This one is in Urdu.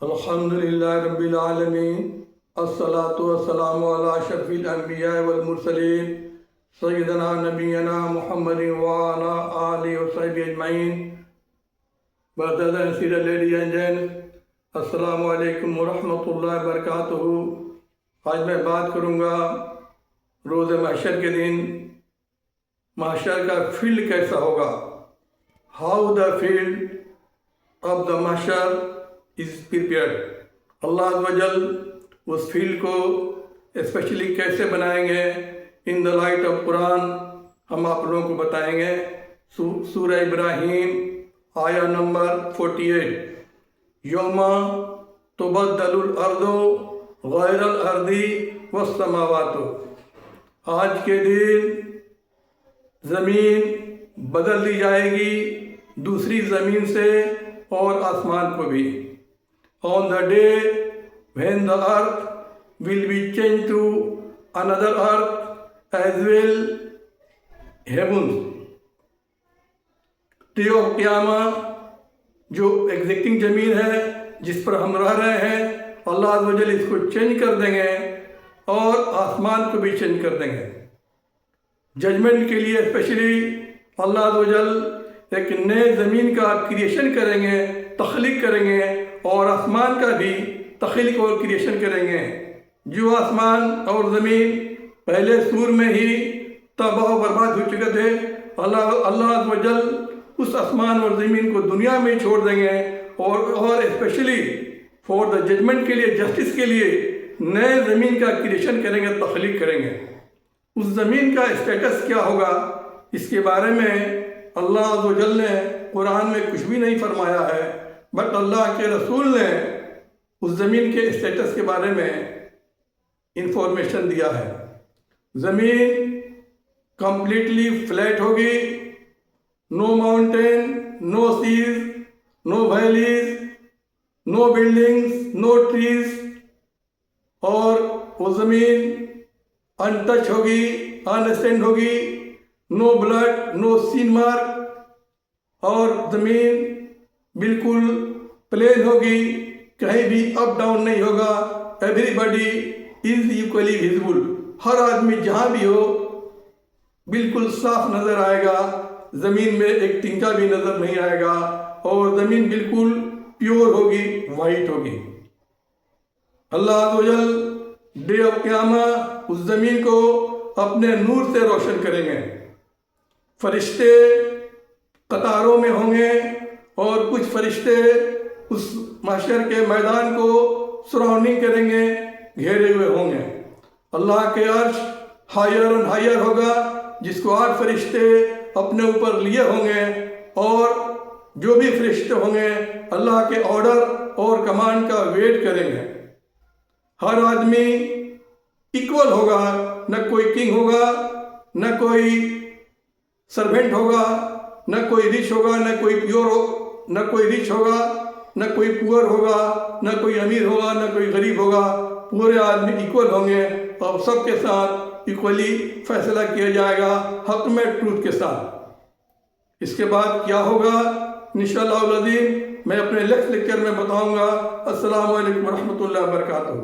الحمدللہ رب العالمین، الصلاۃ والسلام علی اشرف الانبیاء والمرسلین سیدنا نبینا محمد وعلی آلہ وصحبہ اجمعین۔ Brothers and sisters, ladies and gents، السلام علیکم ورحمۃ اللہ وبرکاتہ۔ آج میں بات کروں گا روز محشر کے دن محشر کا فیلڈ کیسا ہوگا، how the field of the محشر از پریپیئرڈ۔ اللہ عز و جل اس فیلڈ کو اسپیشلی کیسے بنائیں گے، ان دا لائٹ آف قرآن ہم آپ لوگوں کو بتائیں گے۔ سورہ ابراہیم آیہ نمبر 48، یوم تبدل الارض غیر الارض والسماوات۔ آج کے دن زمین بدل دی جائے گی دوسری زمین سے اور آسمان کو بھی۔ On the day when the earth will be changed to another earth as well heavens۔ Day of قیامہ جو ایگزسٹنگ زمین ہے جس پر ہم رہ رہے ہیں، اللہ عز و جل اس کو چینج کر دیں گے اور آسمان کو بھی چینج کر دیں گے۔ ججمنٹ کے لیے اسپیشلی اللہ عز و جل ایک نئے زمین کا کریشن کریں گے، تخلیق کریں گے، اور آسمان کا بھی تخلیق اور کریشن کریں گے۔ جو آسمان اور زمین پہلے سور میں ہی تباہ و برباد ہو چکے تھے، اللہ عز و جل اس آسمان اور زمین کو دنیا میں چھوڑ دیں گے اور اسپیشلی فور دا ججمنٹ کے لیے، جسٹس کے لیے نئے زمین کا کریشن کریں گے، تخلیق کریں گے۔ اس زمین کا اسٹیٹس کیا ہوگا، اس کے بارے میں اللہ عز و جل نے قرآن میں کچھ بھی نہیں فرمایا ہے، بٹ اللہ کے رسول نے اس زمین کے اسٹیٹس کے بارے میں انفارمیشن دیا ہے۔ زمین کمپلیٹلی فلیٹ ہوگی، نو ماؤنٹین، نو سیز، نو ویلیز، نو بلڈنگز، نو ٹریز، اور وہ زمین ان ٹچ ہوگی، ان اسٹینڈ ہوگی، نو بلڈ، نو سین مارک، اور زمین بالکل پلین ہوگی، کہیں بھی اپ ڈاؤن نہیں ہوگا۔ Everybody is equally visible, ہر آدمی جہاں بھی ہو بالکل صاف نظر آئے گا، زمین میں ایک ٹنکا بھی نظر نہیں آئے گا، اور زمین بالکل پیور ہوگی، وائٹ ہوگی۔ اللہ عز و جل ڈے آف قیامہ اس زمین کو اپنے نور سے روشن کریں گے۔ فرشتے قطاروں میں ہوں گے اور کچھ فرشتے اس محشر کے میدان کو سراؤنڈنگ کریں گے، گھیرے ہوئے ہوں گے۔ اللہ کے عرش ہائر اینڈ ہائر ہوگا، جس کو 8 فرشتے اپنے اوپر لیے ہوں گے، اور جو بھی فرشتے ہوں گے اللہ کے آرڈر اور کمانڈ کا ویٹ کریں گے۔ ہر آدمی ایکول ہوگا، نہ کوئی کنگ ہوگا، نہ کوئی سرونٹ ہوگا، نہ کوئی رچ ہوگا، نہ کوئی پیور نہ کوئی رچ ہوگا، نہ کوئی پور ہوگا، نہ کوئی امیر ہوگا، نہ کوئی غریب ہوگا۔ پورے آدمی ایکول ہوں گے اور سب کے ساتھ ایکولی فیصلہ کیا جائے گا، حق میں، ٹروتھ کے ساتھ۔ اس کے بعد کیا ہوگا انشاءاللہ العظیم میں اپنے نیکسٹ لیکچر میں بتاؤں گا۔ السلام علیکم ورحمۃ اللہ وبرکاتہ۔